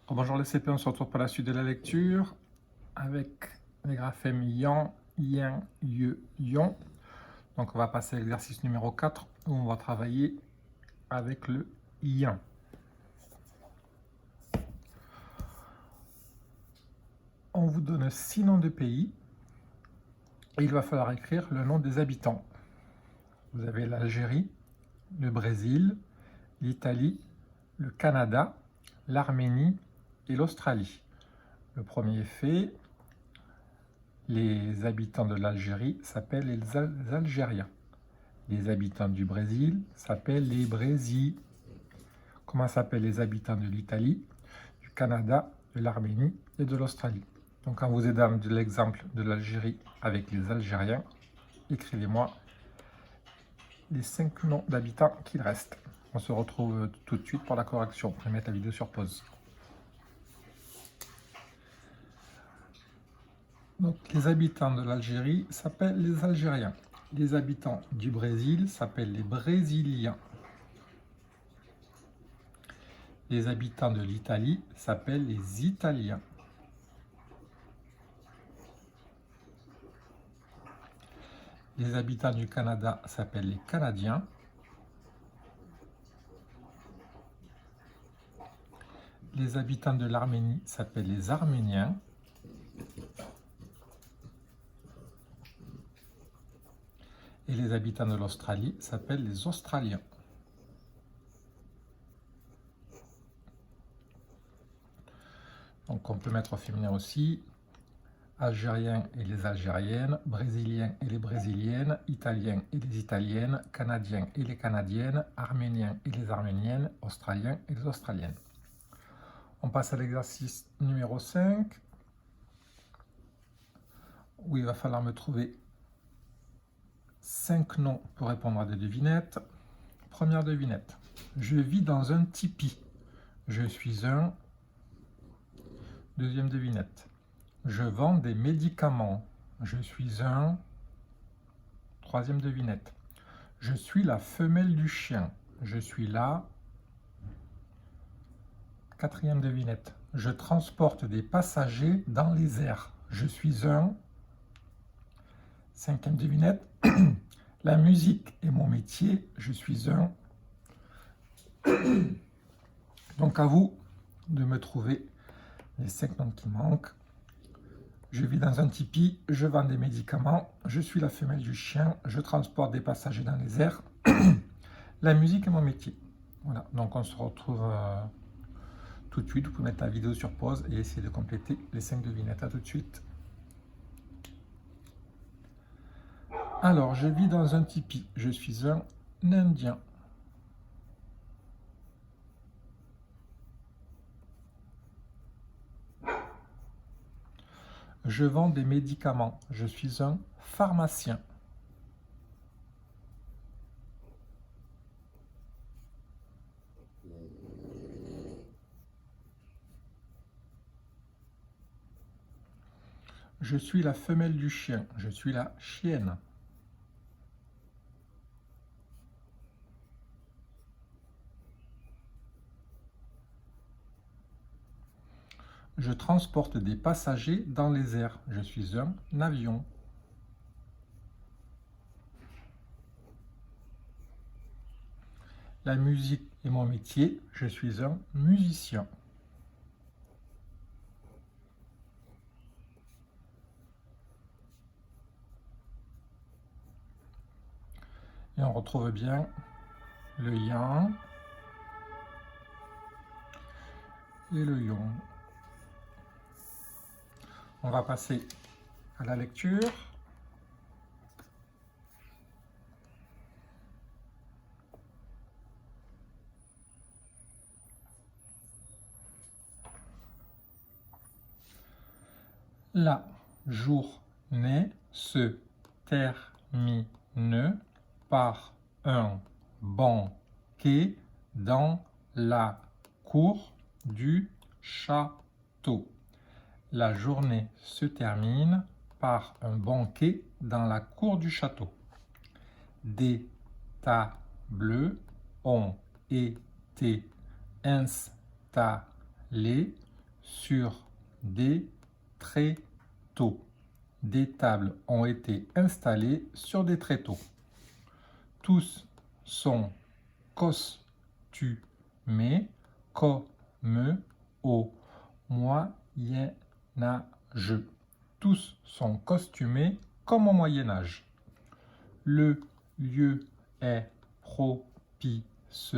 Bonjour les CP, on se retrouve pour la suite de la lecture avec les graphèmes yan, yin, ye, yon. Donc on va passer à l'exercice numéro 4 où on va travailler avec le yin. On vous donne 6 noms de pays et il va falloir écrire le nom des habitants. Vous avez l'Algérie, le Brésil, l'Italie, le Canada, l'Arménie et l'Australie. Le premier est fait. Les habitants de l'Algérie s'appellent les Algériens. Les habitants du Brésil s'appellent les Brésiliens. Comment s'appellent les habitants de l'Italie, du Canada, de l'Arménie et de l'Australie? Donc en vous aidant de l'exemple de l'Algérie avec les Algériens, écrivez-moi les 5 noms d'habitants qu'il reste. On se retrouve tout de suite pour la correction. Je vais mettre la vidéo sur pause. Donc, les habitants de l'Algérie s'appellent les Algériens. Les habitants du Brésil s'appellent les Brésiliens. Les habitants de l'Italie s'appellent les Italiens. Les habitants du Canada s'appellent les Canadiens. Les habitants de l'Arménie s'appellent les Arméniens. Et les habitants de l'Australie s'appellent les Australiens. Donc on peut mettre au féminin aussi Algériens et les Algériennes, Brésiliens et les Brésiliennes, Italiens et les Italiennes, Canadiens et les Canadiennes, Arméniens et les Arméniennes, Australiens et les Australiennes. On passe à l'exercice numéro 5, où il va falloir me trouver 5 noms pour répondre à des devinettes. Première devinette. Je vis dans un tipi. Je suis un... Deuxième devinette. Je vends des médicaments. Je suis un... Troisième devinette. Je suis la femelle du chien. Je suis la... Quatrième devinette. Je transporte des passagers dans les airs. Je suis un... Cinquième devinette. La musique est mon métier. Je suis un... Donc à vous de me trouver les 5 noms qui manquent. Je vis dans un tipi, je vends des médicaments, je suis la femelle du chien, je transporte des passagers dans les airs. La musique est mon métier. Voilà, donc on se retrouve tout de suite. Vous pouvez mettre la vidéo sur pause et essayer de compléter les 5 devinettes. À tout de suite. Alors, je vis dans un tipi, je suis un Indien. Je vends des médicaments. Je suis un pharmacien. Je suis la femelle du chien. Je suis la chienne. Je transporte des passagers dans les airs. Je suis un avion. La musique est mon métier. Je suis un musicien. Et on retrouve bien le yang et le yon. On va passer à la lecture. La journée se termine par un banquet dans la cour du château. La journée se termine par un banquet dans la cour du château. Des tables ont été installées sur des tréteaux. Des tables ont été installées sur des tréteaux. Tous sont costumés comme au Moyen Âge. Tous sont costumés comme au Moyen Âge. Le lieu est propice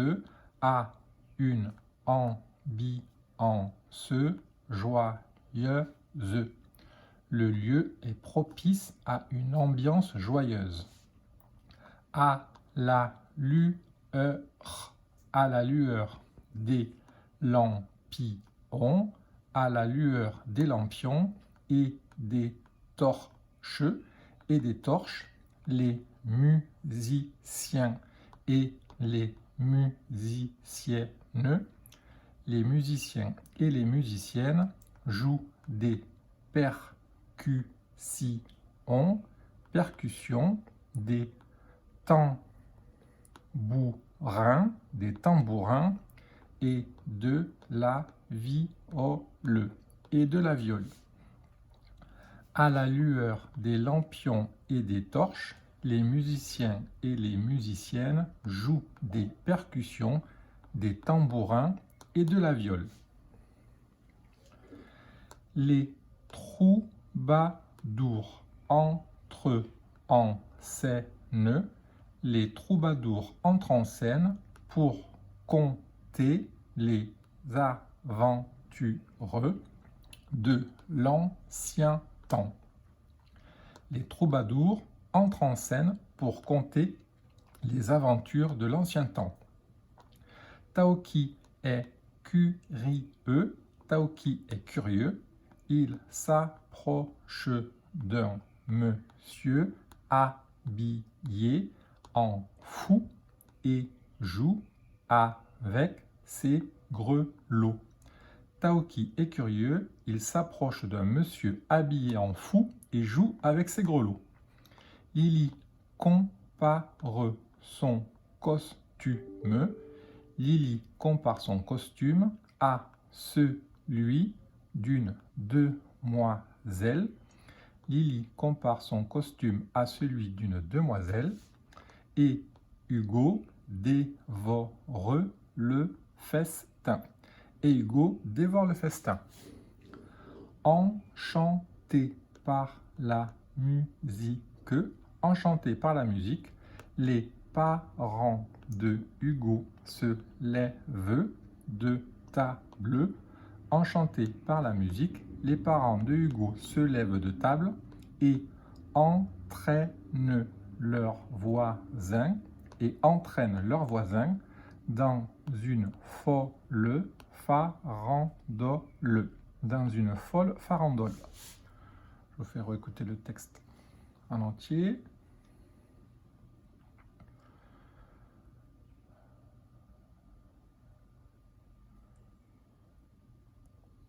à une ambiance joyeuse. Le lieu est propice à une ambiance joyeuse. À la lueur des lampions, à la lueur des lampions et des torches, les musiciens et les musiciennes, jouent des percussions, des tambourins et de la viole. À la lueur des lampions et des torches, les musiciens et les musiciennes jouent des percussions, des tambourins et de la viole. Les troubadours entrent en scène. Les troubadours entrent en scène pour conter les aventures de l'ancien temps. Les troubadours entrent en scène pour conter les aventures de l'ancien temps. Taoki est curieux. Il s'approche d'un monsieur habillé en fou et joue avec ses grelots. Taoki est curieux, il s'approche d'un monsieur habillé en fou et joue avec ses grelots. Lily compare son costume. Lily compare son costume à celui d'une demoiselle. Lily compare son costume à celui d'une demoiselle. Et Hugo dévore le festin. Enchanté par la musique, les parents de Hugo se lèvent de table. Enchantés par la musique, les parents de Hugo se lèvent de table et entraînent leurs voisins dans une folle farandole. Je vous fais réécouter le texte en entier.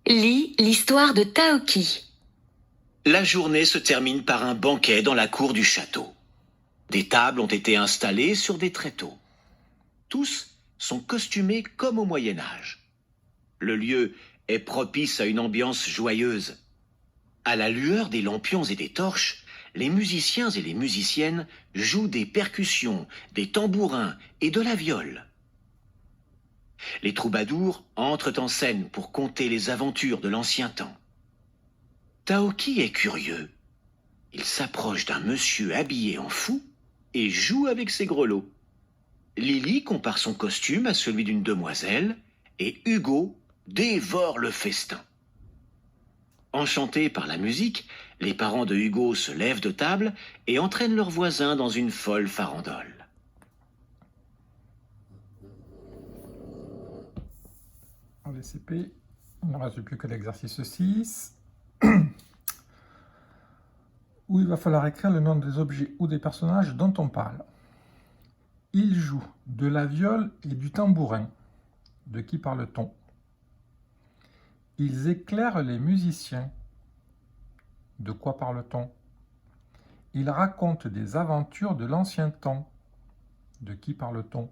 Lis l'histoire de Taoki. La journée se termine par un banquet dans la cour du château. Des tables ont été installées sur des tréteaux. Tous sont costumés comme au Moyen Âge. Le lieu est propice à une ambiance joyeuse. À la lueur des lampions et des torches, les musiciens et les musiciennes jouent des percussions, des tambourins et de la viole. Les troubadours entrent en scène pour conter les aventures de l'ancien temps. Taoki est curieux. Il s'approche d'un monsieur habillé en fou et joue avec ses grelots. Lily compare son costume à celui d'une demoiselle et Hugo dévore le festin. Enchantés par la musique, les parents de Hugo se lèvent de table et entraînent leurs voisins dans une folle farandole. En VCP, il ne reste plus que l'exercice 6, où il va falloir écrire le nom des objets ou des personnages dont on parle. Il joue de la viole et du tambourin. De qui parle-t-on? Ils éclairent les musiciens. De quoi parle-t-on? Ils racontent des aventures de l'ancien temps. De qui parle-t-on?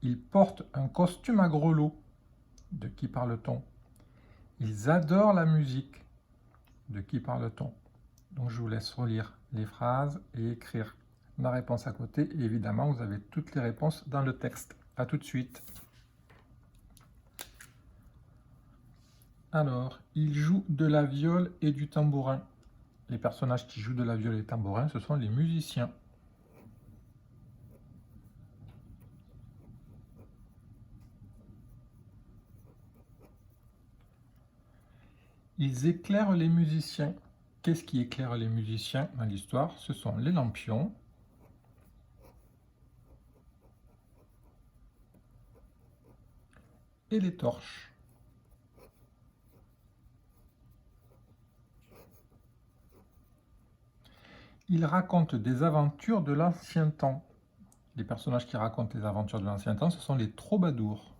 Ils portent un costume à grelots. De qui parle-t-on? Ils adorent la musique. De qui parle-t-on? Donc je vous laisse relire les phrases et écrire la réponse à côté. Et évidemment, vous avez toutes les réponses dans le texte. À tout de suite. Alors, il joue de la viole et du tambourin. Les personnages qui jouent de la viole et du tambourin, ce sont les musiciens. Ils éclairent les musiciens. Qu'est-ce qui éclaire les musiciens dans l'histoire? Ce sont les lampions et les torches. Ils racontent des aventures de l'ancien temps. Les personnages qui racontent les aventures de l'ancien temps, ce sont les troubadours.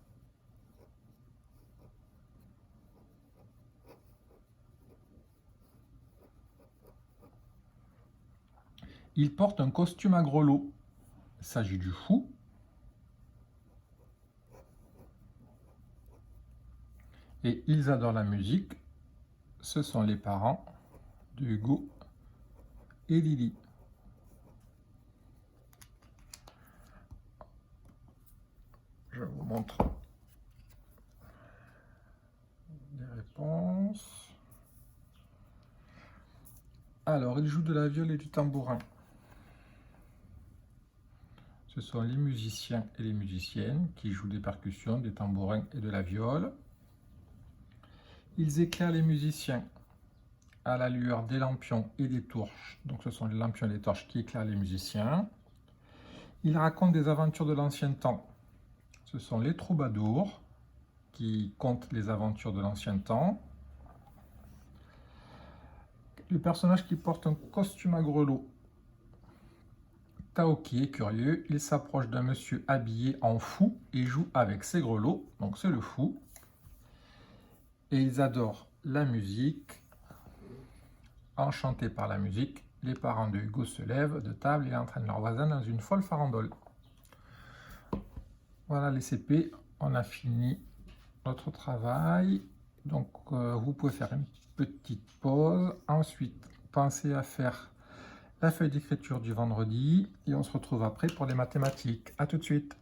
Ils portent un costume à grelots. Il s'agit du fou. Et ils adorent la musique. Ce sont les parents de Hugo et Lily. Je vous montre les réponses. Alors, ils jouent de la viole et du tambourin. Ce sont les musiciens et les musiciennes qui jouent des percussions, des tambourins et de la viole. Ils éclairent les musiciens à la lueur des lampions et des torches. Donc ce sont les lampions et les torches qui éclairent les musiciens. Ils racontent des aventures de l'ancien temps. Ce sont les troubadours qui content les aventures de l'ancien temps. Le personnage qui porte un costume à grelots. Taoki est curieux, il s'approche d'un monsieur habillé en fou et joue avec ses grelots, donc c'est le fou. Et ils adorent la musique. Enchantés par la musique, les parents de Hugo se lèvent de table et entraînent leur voisin dans une folle farandole. Voilà les CP, on a fini notre travail. Donc vous pouvez faire une petite pause. Ensuite, pensez à faire la feuille d'écriture du vendredi et on se retrouve après pour les mathématiques. À tout de suite.